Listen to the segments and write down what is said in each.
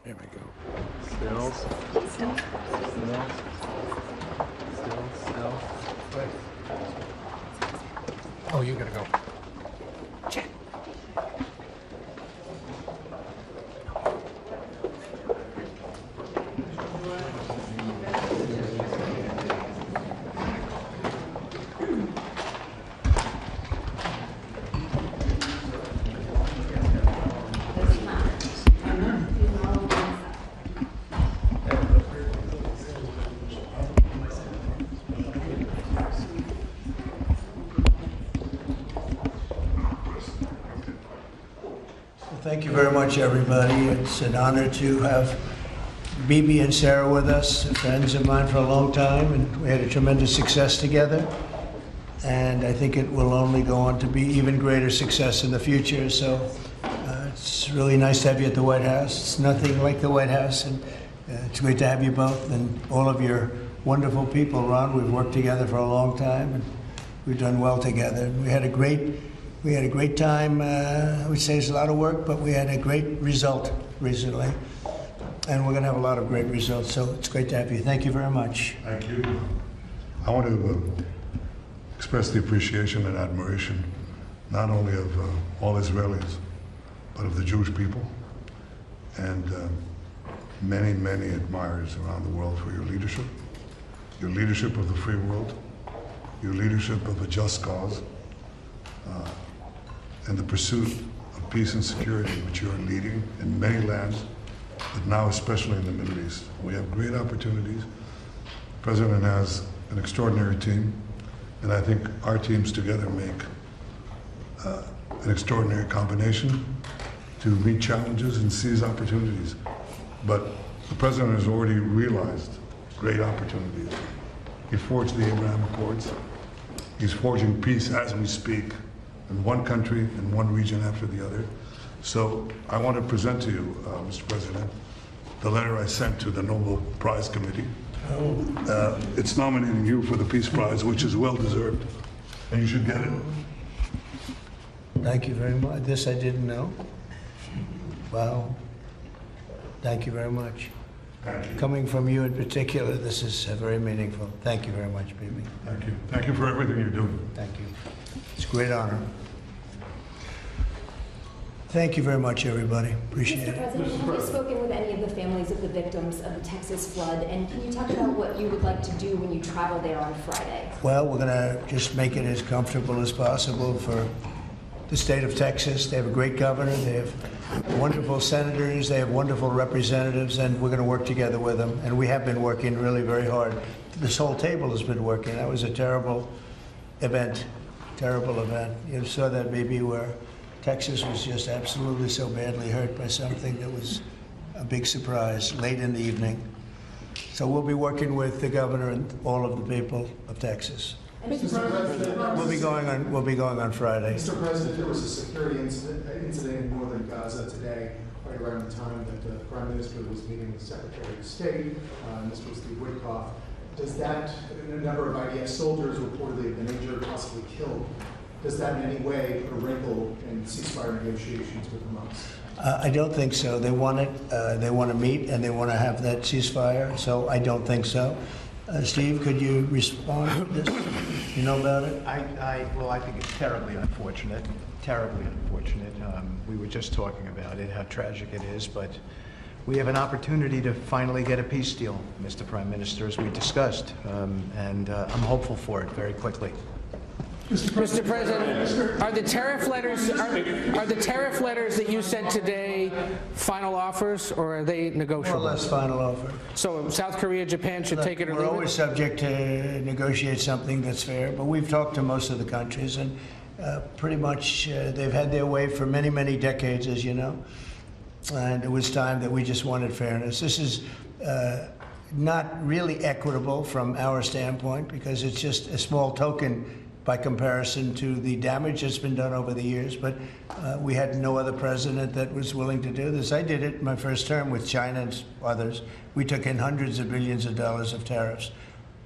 There we go. Still. Wait. Oh, you gotta go. Check. Thank you very much, everybody. It's an honor to have Bibi and Sarah with us, friends of mine for a long time, and we had a tremendous success together. And I think it will only go on to be even greater success in the future. So it's really nice to have you at the White House. It's nothing like the White House, and it's great to have you both and all of your wonderful people. Ron, we've worked together for a long time, and we've done well together. We had a great time. I would say it's a lot of work, but we had a great result recently. And we're going to have a lot of great results. So it's great to have you. Thank you very much. Thank you. I want to express the appreciation and admiration, not only of all Israelis, but of the Jewish people and many, many admirers around the world for your leadership of the free world, your leadership of a just cause, and the pursuit of peace and security, which you are leading in many lands, but now especially in the Middle East. We have great opportunities. The President has an extraordinary team, and I think our teams together make an extraordinary combination to meet challenges and seize opportunities. But the President has already realized great opportunities. He forged the Abraham Accords. He's forging peace as we speak in one country and one region after the other. So I want to present to you, Mr. President, the letter I sent to the Nobel Prize Committee. It's nominating you for the Peace Prize, which is well deserved, and you should get it. Thank you very much. This I didn't know. Wow. Thank you very much. Thank you. Coming from you in particular, this is very meaningful. Thank you very much, Bibi. Thank you. Thank you for everything you're doing. Thank you. It's a great honor. Thank you very much, everybody. Appreciate Mr. President, have you spoken with any of the families of the victims of the Texas flood? And can you talk about what you would like to do when you travel there on Friday? Well, we're going to just make it as comfortable as possible for the state of Texas. They have a great governor. They have wonderful senators. They have wonderful representatives, and we're going to work together with them. And we have been working really very hard. This whole table has been working. That was a terrible event. Terrible event. You saw that maybe where Texas was just absolutely so badly hurt by something that was a big surprise late in the evening. So we'll be working with the governor and all of the people of Texas. Mr. President, We'll be going on Friday. Mr. President, there was a security incident in northern Gaza today, right around the time that the Prime Minister was meeting with Secretary of State, Mr. Steve Witkoff. Does that, a number of IDF soldiers reportedly have been injured, possibly killed, does that in any way put a wrinkle in ceasefire negotiations with Hamas? I don't think so. They want it. They want to meet and they want to have that ceasefire. So I don't think so. Steve, could you respond to this? You know about it? Well, I think it's terribly unfortunate. Terribly unfortunate. We were just talking about it, how tragic it is, but we have an opportunity to finally get a peace deal, Mr. Prime Minister, as we discussed, and I'm hopeful for it very quickly. Mr. President, are the tariff letters that you sent today final offers, or are they More or negotiable? less final offer. So South Korea, Japan should take it or We're leave always it? subject to negotiate something that's fair, but we've talked to most of the countries, and pretty much they've had their way for many, many decades, as you know. And it was time that we just wanted fairness. This is not really equitable from our standpoint because it's just a small token by comparison to the damage that's been done over the years. But we had no other president that was willing to do this. I did it in my first term with China and others. We took in hundreds of billions of dollars of tariffs.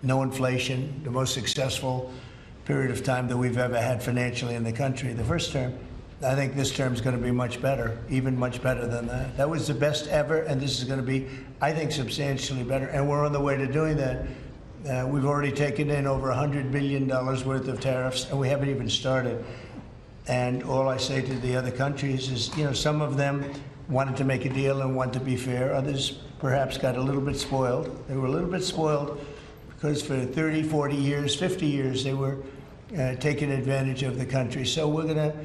No inflation, the most successful period of time that we've ever had financially in the country, the first term. I think this term's going to be much better, even much better than that. That was the best ever, and this is going to be, I think, substantially better. And we're on the way to doing that. We've already taken in over $100 billion worth of tariffs, and we haven't even started. And all I say to the other countries is, some of them wanted to make a deal and want to be fair. Others perhaps got a little bit spoiled. They were a little bit spoiled because for 30, 40 years, 50 years, they were taking advantage of the country. So we're going to,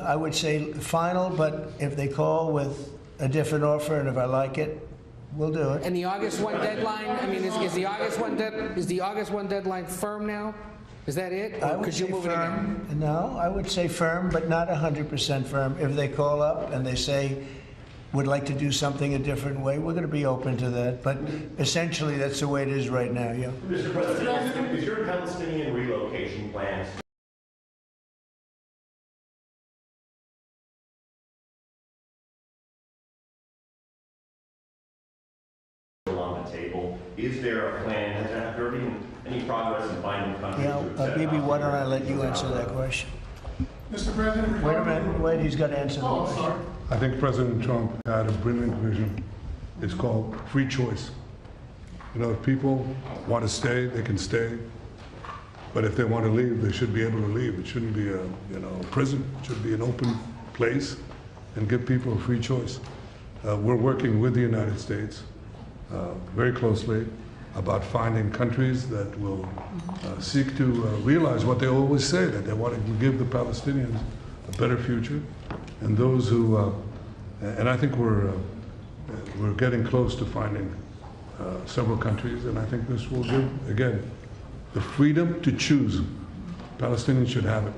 I would say, final, but if they call with a different offer and if I like it, we'll do it. And the August 1 deadline, I mean, is the August 1 deadline firm now? Is that it? I Or would could you say move it again? firm. No, I would say firm, but not 100% firm. If they call up and they say, would like to do something a different way, we're going to be open to that. But essentially, that's the way it is right now, yeah. Mr. President, is your Palestinian relocation plan still on the table? Is there a plan? Has there been any progress in finding countries to accept? Maybe why don't I let you answer that question? Mr. President, Wait a minute, wait, he's got to answer the question. I think President Trump had a brilliant vision. It's called free choice. If people want to stay, they can stay. But if they want to leave, they should be able to leave. It shouldn't be a prison. It should be an open place and give people a free choice. We're working with the United States very closely about finding countries that will seek to realize what they always say, that they want to give the Palestinians a better future. And those who, and I think we're getting close to finding several countries, and I think this will give, again, the freedom to choose. Palestinians should have it,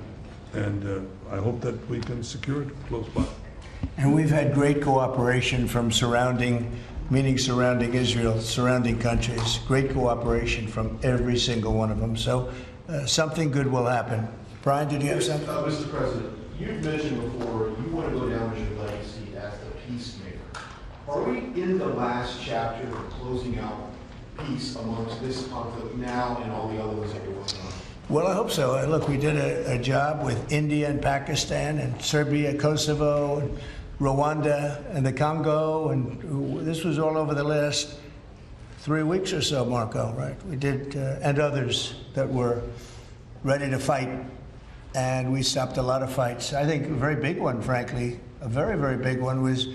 and I hope that we can secure it close by. And we've had great cooperation from surrounding Israel, surrounding countries, great cooperation from every single one of them. So something good will happen. Brian, did you have something? Mr. President, you've mentioned before you want to go down as your legacy as the peacemaker. Are we in the last chapter of closing out peace amongst this conflict now and all the other ones that you're working on? Well, I hope so. Look, we did a job with India and Pakistan and Serbia, Kosovo, and Rwanda and the Congo, and this was all over the last 3 weeks or so, Marco, right? We did, and others that were ready to fight, and we stopped a lot of fights. I think a very big one, frankly, a very, very big one was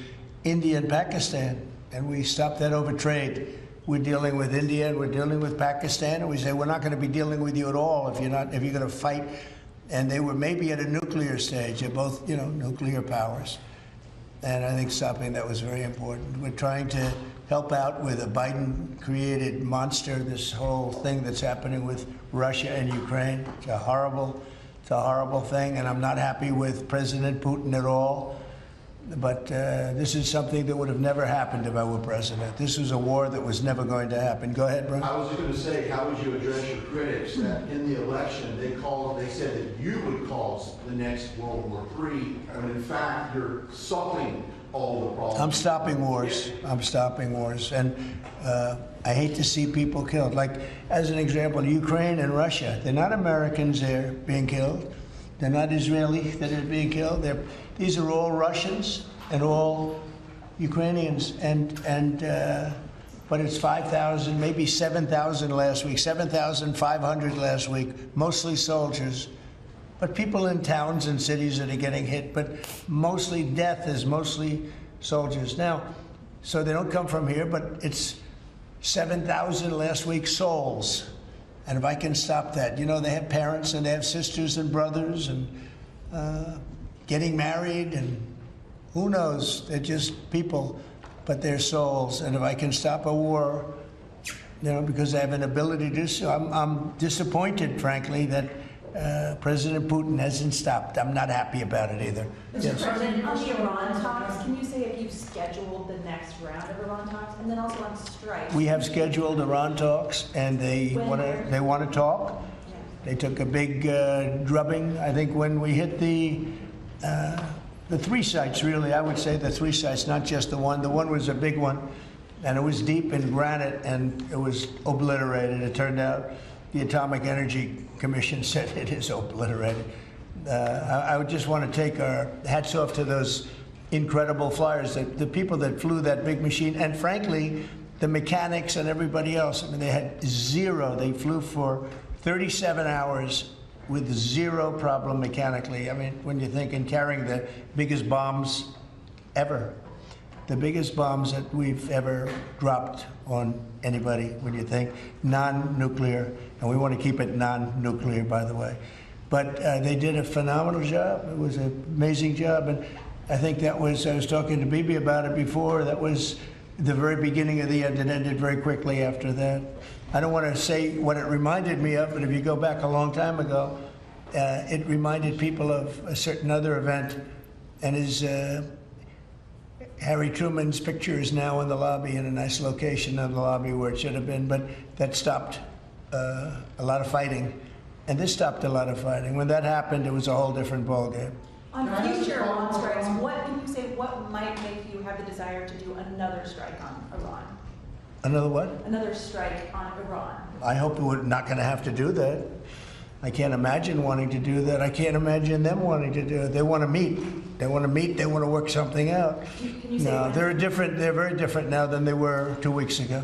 India and Pakistan, and we stopped that over trade. We're dealing with India and we're dealing with Pakistan, and we say we're not going to be dealing with you at all if you're going to fight. And they were maybe at a nuclear stage. They're both, nuclear powers. And I think stopping that was very important. We're trying to help out with a Biden-created monster, this whole thing that's happening with Russia and Ukraine. It's a horrible thing, and I'm not happy with President Putin at all. But this is something that would have never happened if I were president. This was a war that was never going to happen. Go ahead, Brian. I was just going to say, how would you address your critics that in the election they said that you would cause the next World War III, when in fact you're solving all the problems? I'm stopping wars. I'm stopping wars. And I hate to see people killed. Like, as an example, Ukraine and Russia, they're not Americans there being killed. They're not Israeli that are being killed. These are all Russians and all Ukrainians. But it's 5,000, maybe 7,000 last week, 7,500 last week, mostly soldiers. But people in towns and cities that are getting hit, but mostly death is mostly soldiers. Now, so they don't come from here, but it's 7,000 last week souls. And if I can stop that, they have parents and they have sisters and brothers and getting married, and who knows, they're just people, but they're souls. And if I can stop a war, because I have an ability to do so, I'm disappointed, frankly, that President Putin hasn't stopped. I'm not happy about it either. Mr. President, on the Iran talks, can you say if you've scheduled the next round of Iran talks? And then also on strikes. We have scheduled Iran talks, and they want to talk. Yeah. They took a big drubbing, I think, when we hit the 3 sites, really. I would say the 3 sites, not just the one. The one was a big one, and it was deep in granite, and it was obliterated. It turned out the Atomic Energy Commission said it is obliterated. I would just want to take our hats off to those incredible flyers, the people that flew that big machine, and frankly, the mechanics and everybody else. I mean, they had zero. They flew for 37 hours with zero problem mechanically. I mean, when you think in carrying the biggest bombs ever, the biggest bombs that we've ever dropped on anybody, when you think non-nuclear, and we want to keep it non-nuclear, by the way. But they did a phenomenal job. It was an amazing job, and I think that was, I was talking to Bibi about it before, that was the very beginning of the end. It ended very quickly after that. I don't want to say what it reminded me of, but if you go back a long time ago, it reminded people of a certain other event, and is Harry Truman's picture is now in the lobby, in a nice location in the lobby where it should have been, but that stopped a lot of fighting. And this stopped a lot of fighting. When that happened, it was a whole different ballgame. On future Iran strikes, what can you say, what might make you have the desire to do another strike on Iran? Another what? Another strike on Iran. I hope we're not going to have to do that. I can't imagine wanting to do that. I can't imagine them wanting to do it. They want to meet. They want to meet. They want to work something out. Can you say No, when? they're different. They're very different now than they were 2 weeks ago.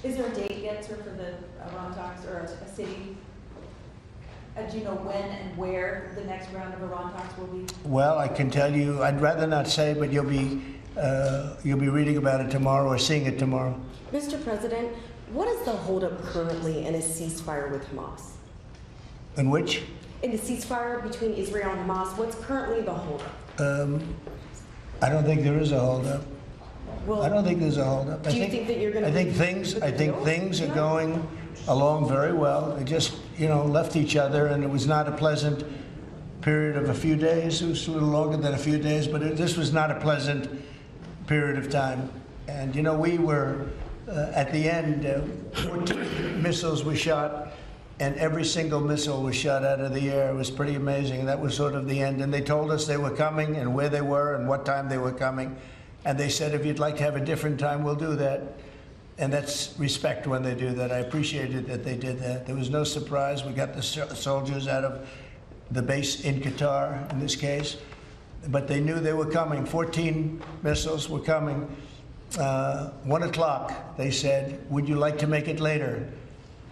Is there a date yet, sir, for the Iran talks, or a city? Do you know when and where the next round of Iran talks will be? Well, I can tell you. I'd rather not say, but you'll be reading about it tomorrow or seeing it tomorrow. Mr. President, what is the holdup currently in a ceasefire with Hamas? In which? In the ceasefire between Israel and Hamas, what's currently the holdup? I don't think there is a holdup. Well, I don't think there's a holdup. do you think that you're going to? I think things are going along very well. They just, left each other, and it was not a pleasant period of a few days. It was a little longer than a few days, but this was not a pleasant period of time. And we were at the end, 14 missiles were shot, and every single missile was shot out of the air. It was pretty amazing. And that was sort of the end. And they told us they were coming and where they were and what time they were coming. And they said, if you'd like to have a different time, we'll do that. And that's respect when they do that. I appreciated that they did that. There was no surprise. We got the soldiers out of the base in Qatar, in this case. But they knew they were coming. 14 missiles were coming. 1 o'clock, they said, would you like to make it later?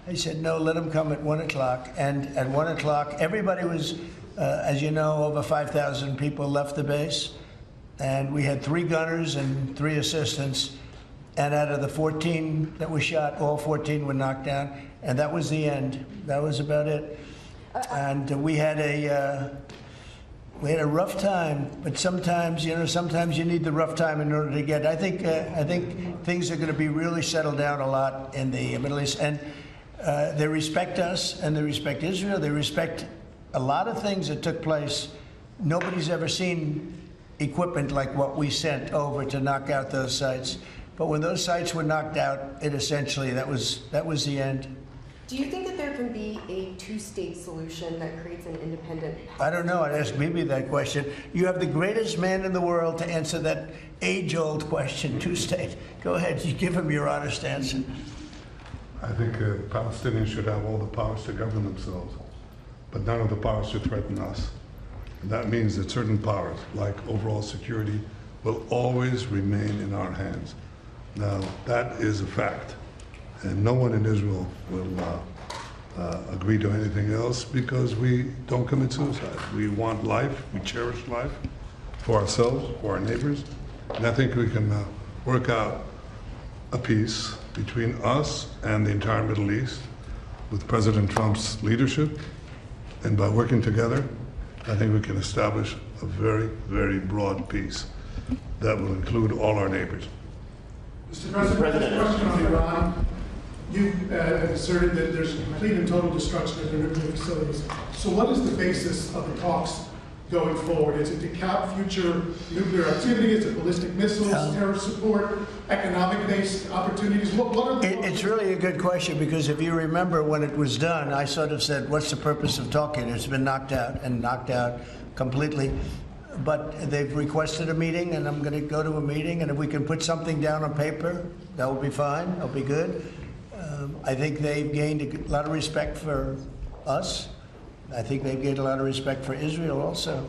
I said, no, let them come at 1 o'clock. And at 1 o'clock, everybody was, as you know, over 5,000 people left the base. And we had 3 gunners and 3 assistants. And out of the 14 that were shot, all 14 were knocked down. And that was the end. That was about it. And we had a rough time. But sometimes, sometimes you need the rough time in order to get. I think things are going to be really settled down a lot in the Middle East. And they respect us, and they respect Israel. They respect a lot of things that took place. Nobody's ever seen equipment like what we sent over to knock out those sites. But when those sites were knocked out, it essentially, that was the end. Do you think that there can be a two-state solution that creates an independent? I don't know. I'd ask Bibi that question. You have the greatest man in the world to answer that age-old question, two-state. Go ahead. You give him your honest answer. I think Palestinians should have all the powers to govern themselves, but none of the powers to threaten us. And that means that certain powers, like overall security, will always remain in our hands. Now, that is a fact, and no one in Israel will agree to anything else because we don't commit suicide. We want life, we cherish life for ourselves, for our neighbors, and I think we can work out a peace between us and the entire Middle East with President Trump's leadership, and by working together, I think we can establish a very, very broad peace that will include all our neighbors. Mr. President, question on Iran. You asserted that there's complete and total destruction of their nuclear facilities. So what is the basis of the talks going forward? Is it to cap future nuclear activity? Is it ballistic missiles, terror support, economic-based opportunities? What are the... It's really a good question, because if you remember when it was done, I sort of said, what's the purpose of talking? It's been knocked out completely. But they've requested a meeting, and I'm going to go to a meeting, and if we can put something down on paper, that will be fine. That'll be good. I think they've gained a lot of respect for us, I think they've gained a lot of respect for Israel also.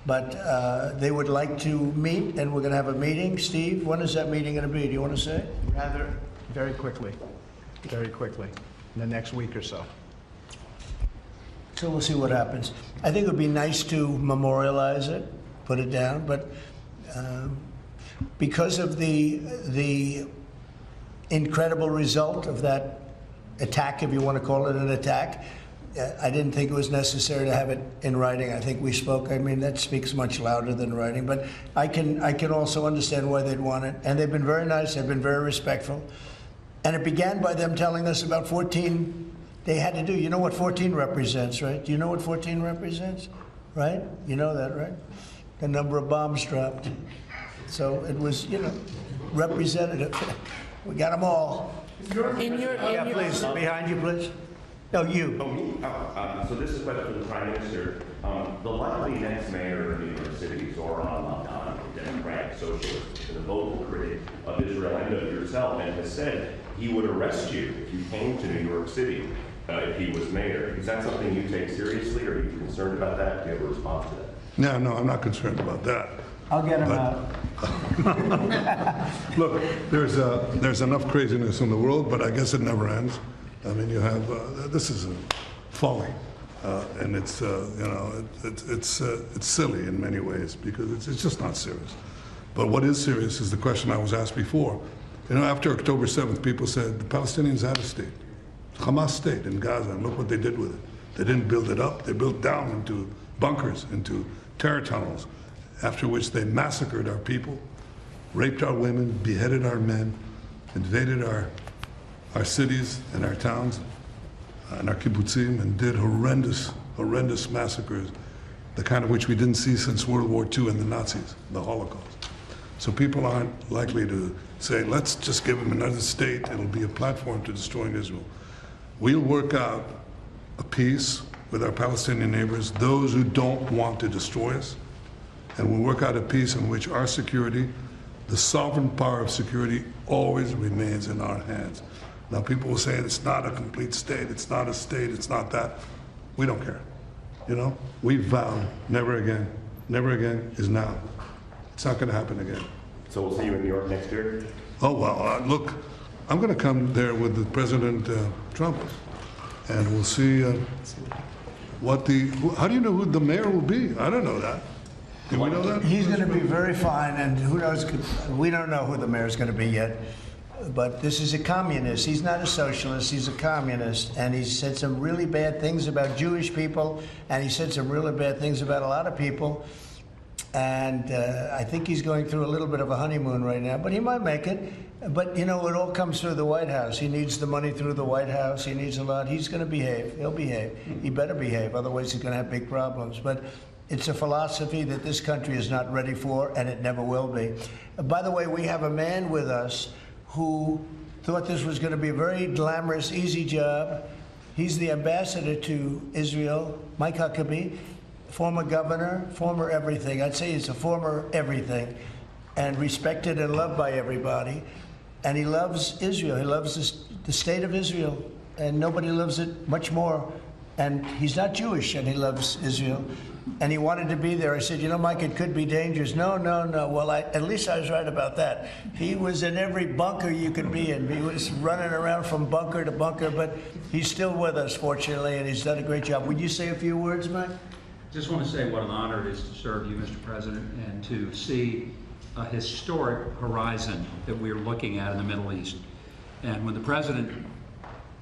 But they would like to meet, and we're going to have a meeting. Steve, when is that meeting going to be? Do you want to say? Rather, very quickly, in the next week or so. So we'll see what happens. I think it would be nice to memorialize it, put it down, but because of the incredible result of that attack, if you want to call it an attack, I didn't think it was necessary to have it in writing. I think we spoke. I mean, that speaks much louder than writing. But I can also understand why they'd want it. And they've been very nice. They've been very respectful. And it began by them telling us about 14 they had to do. You know what 14 represents, right? Do you know what 14 represents? Right? You know that, right? The number of bombs dropped. So it was, representative. We got them all. Yeah, please. Behind you, please. No, you. Oh, me? So this is a question for the Prime Minister. The likely next mayor of New York City, Zoran Mamdani, a Democratic socialist, and a vocal critic of Israel and of yourself, and has said he would arrest you if you came to New York City if he was mayor. Is that something you take seriously, or are you concerned about that? Do you have a response to that? No, I'm not concerned about that. I'll get him out. Look, there's enough craziness in the world, but I guess it never ends. I mean, you have this is a folly, and it's it's silly in many ways because it's just not serious. But what is serious is the question I was asked before. After October 7th, people said the Palestinians had a state, Hamas state in Gaza, and look what they did with it. They didn't build it up; they built down into bunkers, into terror tunnels. After which they massacred our people, raped our women, beheaded our men, invaded our cities and our towns and our kibbutzim, and did horrendous massacres, the kind of which we didn't see since World War II and the Nazis, the Holocaust. So people aren't likely to say, let's just give them another state, it'll be a platform to destroying Israel. We'll work out a peace with our Palestinian neighbors, those who don't want to destroy us, and we'll work out a peace in which our security, the sovereign power of security, always remains in our hands. Now, people will say it's not a complete state, it's not a state, it's not that. We don't care. We vowed never again. Never again is now. It's not going to happen again. So we'll see you in New York next year? Oh, well, look, I'm going to come there with the President Trump, and we'll see how do you know who the mayor will be? I don't know that. Do we know that? He's going to be very fine, and who knows, we don't know who the mayor's going to be yet. But this is a communist. He's not a socialist, he's a communist. And he said some really bad things about Jewish people, and he said some really bad things about a lot of people. And I think he's going through a little bit of a honeymoon right now, but he might make it. But, it all comes through the White House. He needs the money through the White House. He needs a lot. He's going to behave. He'll behave. He better behave, otherwise he's going to have big problems. But it's a philosophy that this country is not ready for, and it never will be. By the way, we have a man with us who thought this was going to be a very glamorous, easy job. He's the ambassador to Israel, Mike Huckabee, former governor, former everything. I'd say he's a former everything, and respected and loved by everybody. And he loves Israel. He loves the state of Israel, and nobody loves it much more. And he's not Jewish, and he loves Israel. And he wanted to be there. I said, Mike, it could be dangerous. No. Well, at least I was right about that. He was in every bunker you could be in. He was running around from bunker to bunker, but he's still with us, fortunately, and he's done a great job. Would you say a few words, Mike? Just want to say what an honor it is to serve you, Mr. President, and to see a historic horizon that we're looking at in the Middle East. And when the President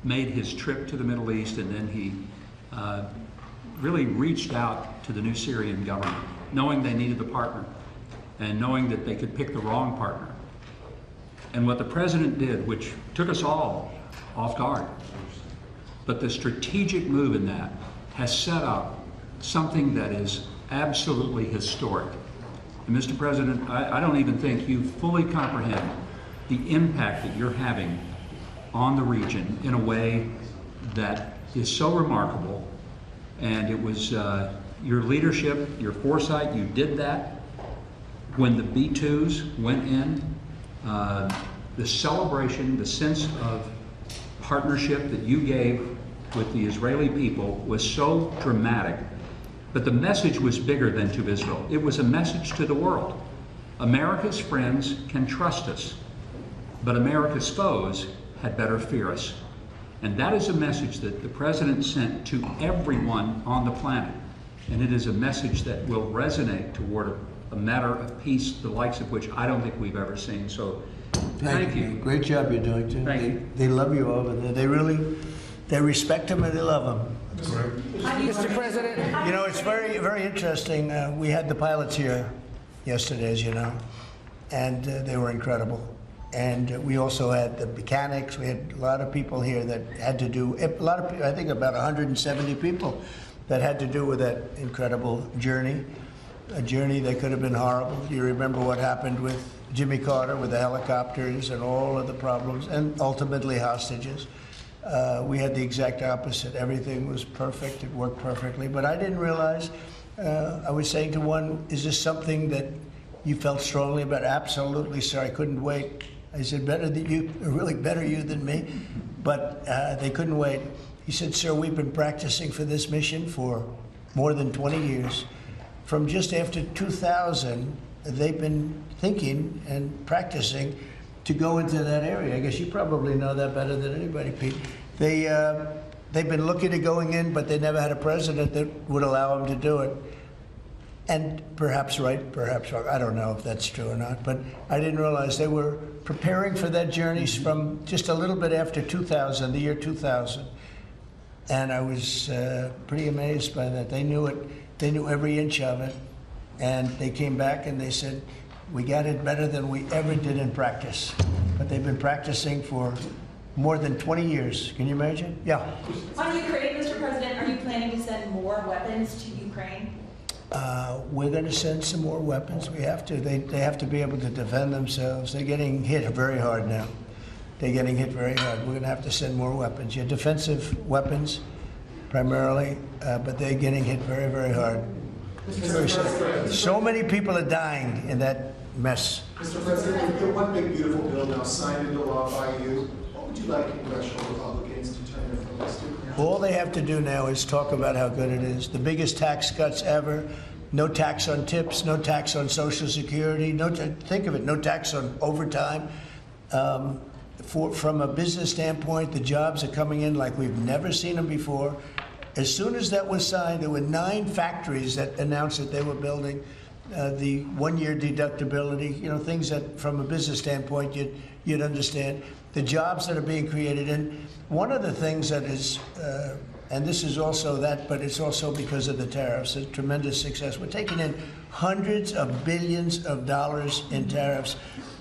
made his trip to the Middle East, and then he really reached out to the new Syrian government, knowing they needed a partner, and knowing that they could pick the wrong partner. And what the President did, which took us all off guard, but the strategic move in that has set up something that is absolutely historic. And Mr. President, I don't even think you fully comprehend the impact that you're having on the region in a way that is so remarkable. And it was your leadership, your foresight, you did that. When the B-2s went in, the celebration, the sense of partnership that you gave with the Israeli people was so dramatic, but the message was bigger than to Israel. It was a message to the world. America's friends can trust us, but America's foes had better fear us. And that is a message that the President sent to everyone on the planet. And it is a message that will resonate toward a matter of peace, the likes of which I don't think we've ever seen. So thank you. Great job you're doing, too. Thank you. They love you over there. They respect him and they love him. Mr. President, You know, it's very, very interesting. We had the pilots here yesterday, as you know, and they were incredible. And we also had the mechanics. We had a lot of people here that had to do, I think about 170 people that had to do with that incredible journey, a journey that could have been horrible. You remember what happened with Jimmy Carter with the helicopters and all of the problems, and ultimately hostages. We had the exact opposite. Everything was perfect. It worked perfectly. But I didn't realize, I was saying to one, is this something that you felt strongly about? Absolutely, sir. I couldn't wait. I said, better than you, really better you than me. But they couldn't wait. He said, sir, we've been practicing for this mission for more than 20 years. From just after 2000, they've been thinking and practicing to go into that area. I guess you probably know that better than anybody, Pete. They've been looking at going in, but they never had a president that would allow them to do it. And perhaps right, perhaps wrong. I don't know if that's true or not, but I didn't realize they were preparing for that journey from just a little bit after 2000, the year 2000. And I was pretty amazed by that. They knew it. They knew every inch of it. And they came back and they said, we got it better than we ever did in practice. But they've been practicing for more than 20 years. Can you imagine? Yeah. On Ukraine, Mr. President, are you planning to send more weapons to Ukraine? We're going to send some more weapons. We have to. They have to be able to defend themselves. They're getting hit very hard now. They're getting hit very hard. We're going to have to send more weapons. Yeah, defensive weapons primarily, but they're getting hit very, very hard. Very sad. So many people are dying in that mess. Mr. President, with the one big beautiful bill now signed into law by you, what would you like congressional Republicans to turn their focus to? All they have to do now is talk about how good it is. The biggest tax cuts ever. No tax on tips, no tax on Social Security, think of it, no tax on overtime. From a business standpoint, the jobs are coming in like we've never seen them before. As soon as that was signed, there were 9 factories that announced that they were building the one-year deductibility, you know, things that from a business standpoint you'd understand. The jobs that are being created. And one of the things that is, and this is also that, but it's also because of the tariffs, a tremendous success. We're taking in hundreds of billions of dollars in tariffs.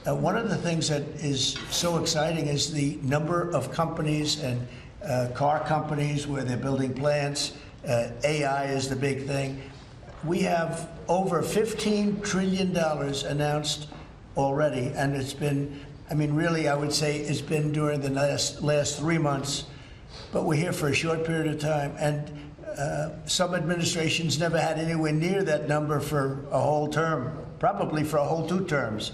One of the things that is so exciting is the number of companies and car companies where they're building plants. AI is the big thing. We have over $15 trillion announced already, and it's been, I mean, really, I would say it's been during the last 3 months, but we're here for a short period of time, and some administrations never had anywhere near that number for a whole term, probably for a whole 2 terms.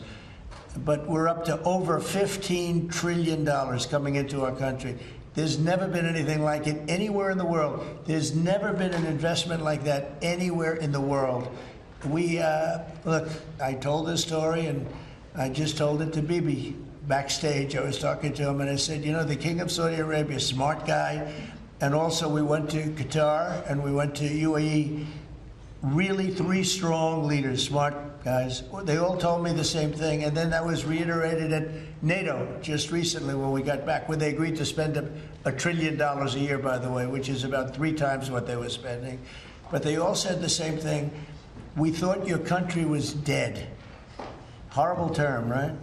But we're up to over $15 trillion coming into our country. There's never been anything like it anywhere in the world. There's never been an investment like that anywhere in the world. We, look, I told this story, and I just told it to Bibi backstage. I was talking to him, and I said, you know, the King of Saudi Arabia, smart guy, and also we went to Qatar, and we went to UAE. Really 3 strong leaders, smart guys. They all told me the same thing, and then that was reiterated at NATO just recently when we got back, where they agreed to spend $1 trillion a year, by the way, which is about 3 times what they were spending. But they all said the same thing. We thought your country was dead. Horrible term, right?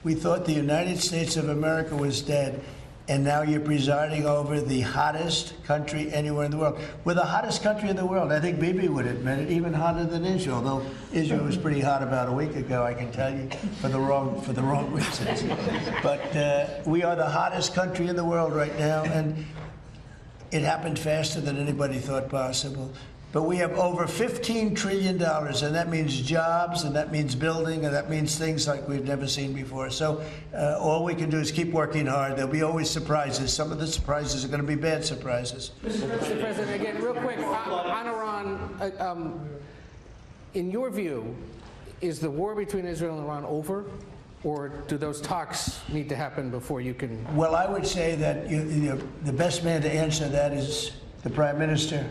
We thought the United States of America was dead, and now you're presiding over the hottest country anywhere in the world. We're the hottest country in the world. I think Bibi would admit it, even hotter than Israel, though Israel was pretty hot about a week ago, I can tell you, for the wrong reasons. But we are the hottest country in the world right now, and it happened faster than anybody thought possible. But we have over $15 trillion, and that means jobs, and that means building, and that means things like we've never seen before. So all we can do is keep working hard. There'll be always surprises. Some of the surprises are going to be bad surprises. Mr. President, again, real quick, on Iran, in your view, is the war between Israel and Iran over? Or do those talks need to happen before you can? Well, I would say that the best man to answer that is the Prime Minister.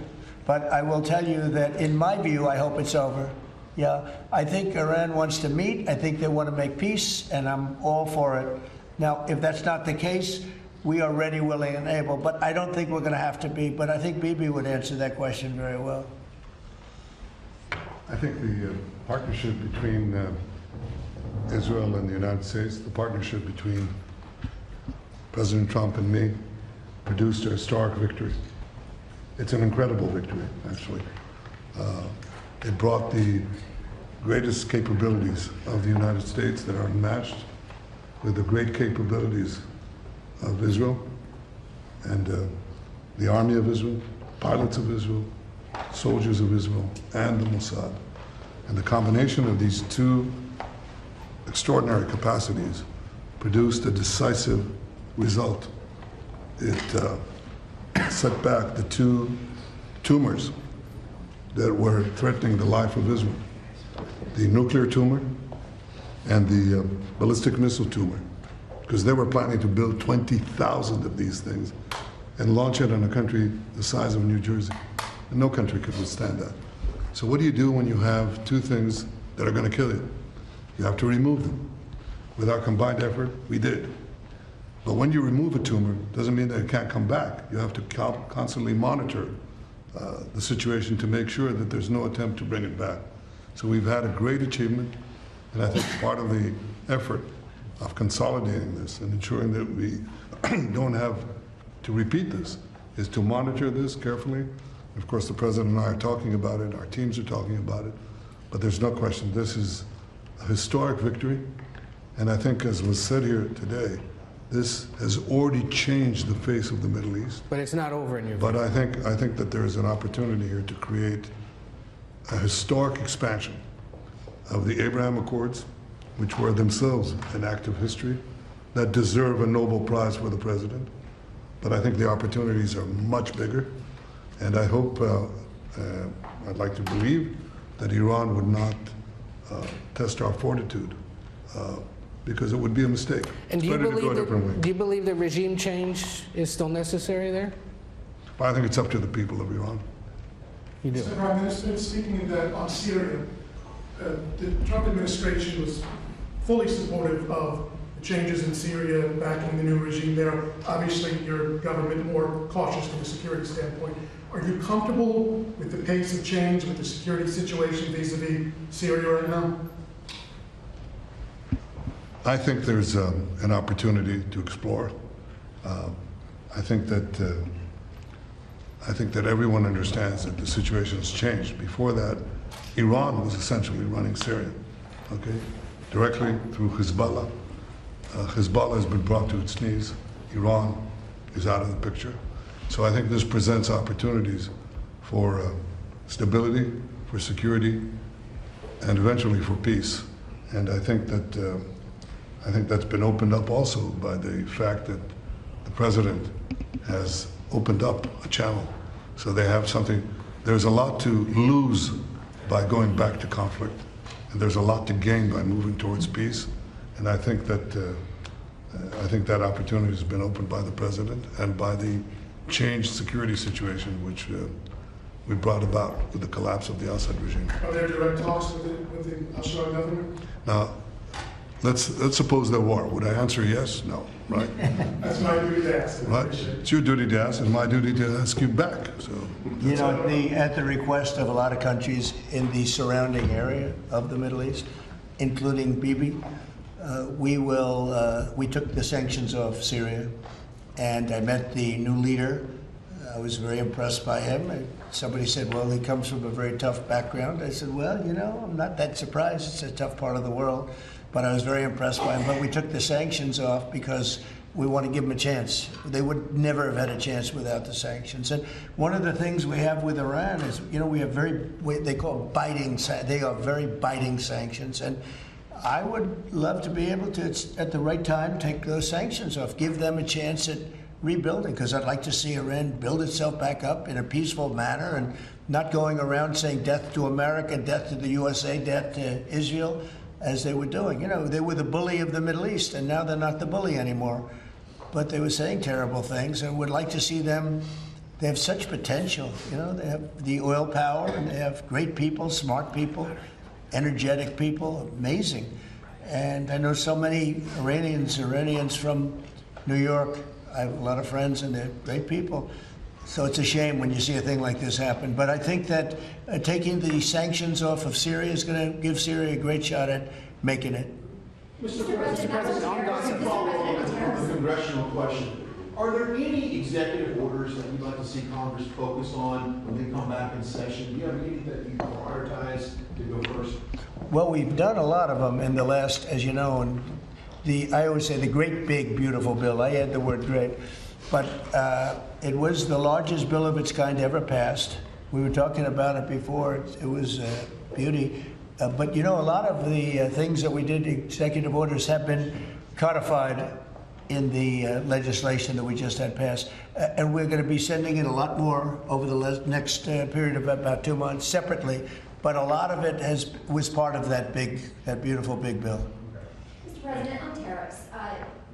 But I will tell you that, in my view, I hope it's over. Yeah, I think Iran wants to meet. I think they want to make peace, and I'm all for it. Now, if that's not the case, we are ready, willing, and able. But I don't think we're going to have to be. But I think Bibi would answer that question very well. I think the partnership between Israel and the United States, the partnership between President Trump and me, produced a historic victory. It's an incredible victory, actually. It brought the greatest capabilities of the United States that are unmatched with the great capabilities of Israel and the army of Israel, pilots of Israel, soldiers of Israel, and the Mossad. And the combination of these two extraordinary capacities produced a decisive result. It set back the two tumors that were threatening the life of Israel, the nuclear tumor and the ballistic missile tumor, because they were planning to build 20,000 of these things and launch it on a country the size of New Jersey. And no country could withstand that. So what do you do when you have two things that are going to kill you? You have to remove them. With our combined effort, we did. But when you remove a tumor, doesn't mean that it can't come back. You have to constantly monitor the situation to make sure that there's no attempt to bring it back. So we've had a great achievement, and I think part of the effort of consolidating this and ensuring that we don't have to repeat this is to monitor this carefully. Of course, the President and I are talking about it, our teams are talking about it, but there's no question this is a historic victory, and I think, as was said here today, this has already changed the face of the Middle East. But it's not over in your view. But I think that there is an opportunity here to create a historic expansion of the Abraham Accords, which were themselves an act of history, that deserve a Nobel Prize for the President. But I think the opportunities are much bigger, and I hope, I'd like to believe, that Iran would not test our fortitude, because it would be a mistake. And do you believe that regime change is still necessary there? But I think it's up to the people of Iran. You do. Mr. Prime Minister, speaking on Syria, the Trump administration was fully supportive of the changes in Syria, backing the new regime there. Obviously, your government more cautious from a security standpoint. Are you comfortable with the pace of change, with the security situation vis-a-vis Syria right now? I think there's an opportunity to explore. I think that everyone understands that the situation has changed. Before that, Iran was essentially running Syria, okay, directly through Hezbollah. Hezbollah has been brought to its knees. Iran is out of the picture. So I think this presents opportunities for stability, for security, and eventually for peace. And I think that's been opened up also by the fact that the president has opened up a channel. So they have something, there's a lot to lose by going back to conflict, and there's a lot to gain by moving towards peace. And I think that opportunity has been opened by the president and by the changed security situation which we brought about with the collapse of the Assad regime. Are there direct talks with the Al-Shabaab government? Now, let's suppose there were. Would I answer yes? No, right? That's my duty to ask. Right? It's your duty to ask, and my duty to ask you back. So, you know, at the request of a lot of countries in the surrounding area of the Middle East, including Bibi, we took the sanctions off Syria, and I met the new leader. I was very impressed by him. Somebody said, well, he comes from a very tough background. I said, well, you know, I'm not that surprised. It's a tough part of the world. But I was very impressed by him. But we took the sanctions off because we want to give them a chance. They would never have had a chance without the sanctions. And one of the things we have with Iran is, we have they call biting, they are very biting sanctions. And I would love to be able to, at the right time, take those sanctions off, give them a chance at rebuilding, because I'd like to see Iran build itself back up in a peaceful manner and not going around saying death to America, death to the USA, death to Israel, as they were doing. They were the bully of the Middle East, and now they're not the bully anymore. But they were saying terrible things, and would like to see them. They have such potential. They have the oil power, and they have great people, smart people, energetic people, amazing. And I know so many Iranians from New York. I have a lot of friends, and they're great people. So it's a shame when you see a thing like this happen. But I think that taking the sanctions off of Syria is going to give Syria a great shot at making it. Mr. President, I'm going to follow up with a congressional question. Are there any executive orders that you'd like to see Congress focus on when they come back in session? Do you have any that you prioritize to go first? Well, we've done a lot of them in the last, as you know, and I always say the great, big, beautiful bill. I add the word great. But it was the largest bill of its kind ever passed. We were talking about it before. It was beauty. But a lot of the things that we did, executive orders, have been codified in the legislation that we just had passed. And we're going to be sending in a lot more over the next period of about 2 months separately. But a lot of it was part of that beautiful big bill. Mr. President, on tariffs,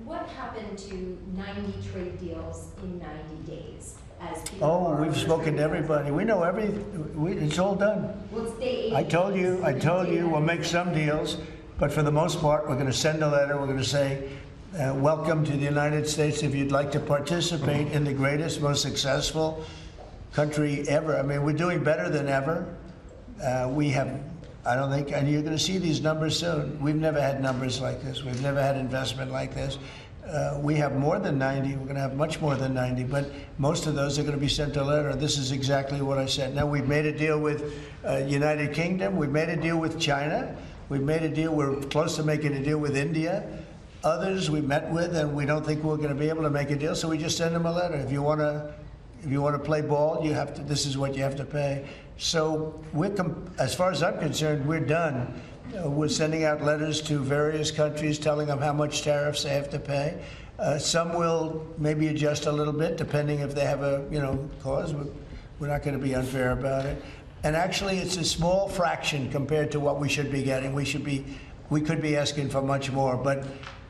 what happened to 90 trade deals in 90 days? We've spoken to everybody. We know it's all done. Well, I told you, we'll make some deals, but for the most part, we're going to send a letter. We're going to say, welcome to the United States. If you'd like to participate in the greatest, most successful country ever. I mean, we're doing better than ever. I don't think, and you're going to see these numbers soon. We've never had numbers like this. We've never had investment like this. We have more than 90. We're going to have much more than 90, but most of those are going to be sent a letter. This is exactly what I said. Now, we've made a deal with United Kingdom. We've made a deal with China. We've made a deal. We're close to making a deal with India. Others we met with, and we don't think we're going to be able to make a deal, so we just send them a letter. If you want to play ball, you have to. This is what you have to pay. So as far as I'm concerned, we're done. We're sending out letters to various countries telling them how much tariffs they have to pay. Some will maybe adjust a little bit, depending if they have a cause. We're not going to be unfair about it. And actually, it's a small fraction compared to what we should be getting. We could be asking for much more. But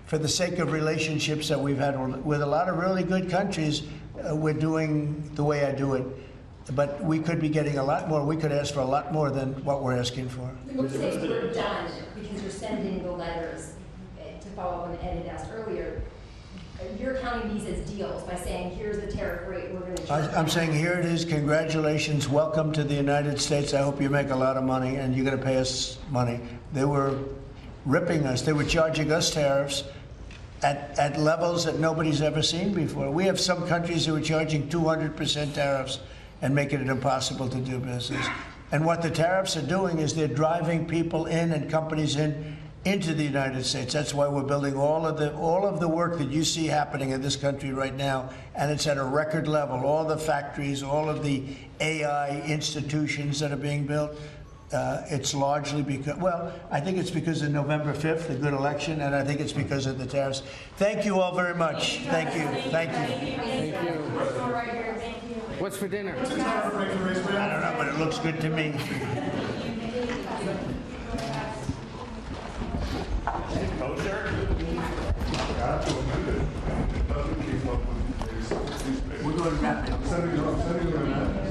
for the sake of relationships that we've had with a lot of really good countries, we're doing the way I do it. But we could be getting a lot more. We could ask for a lot more than what we're asking for. Let's say we're done because you're sending the letters. To follow up on what Ed had asked earlier, you're counting these as deals by saying, here's the tariff rate we're going to charge. I'm saying, here it is. Congratulations. Welcome to the United States. I hope you make a lot of money, and you're going to pay us money. They were ripping us. They were charging us tariffs at levels that nobody's ever seen before. We have some countries who are charging 200% tariffs and making it impossible to do business. And what the tariffs are doing is they're driving people in and companies into the United States. That's why we're building all of the work that you see happening in this country right now, and it's at a record level. All the factories, all of the AI institutions that are being built. It's largely because, I think it's because of November 5th, the good election, and I think it's because of the tariffs. Thank you all very much. Thank you. Thank you. Thank you. What's for dinner? I don't know, but it looks good to me. We're going to wrap it up.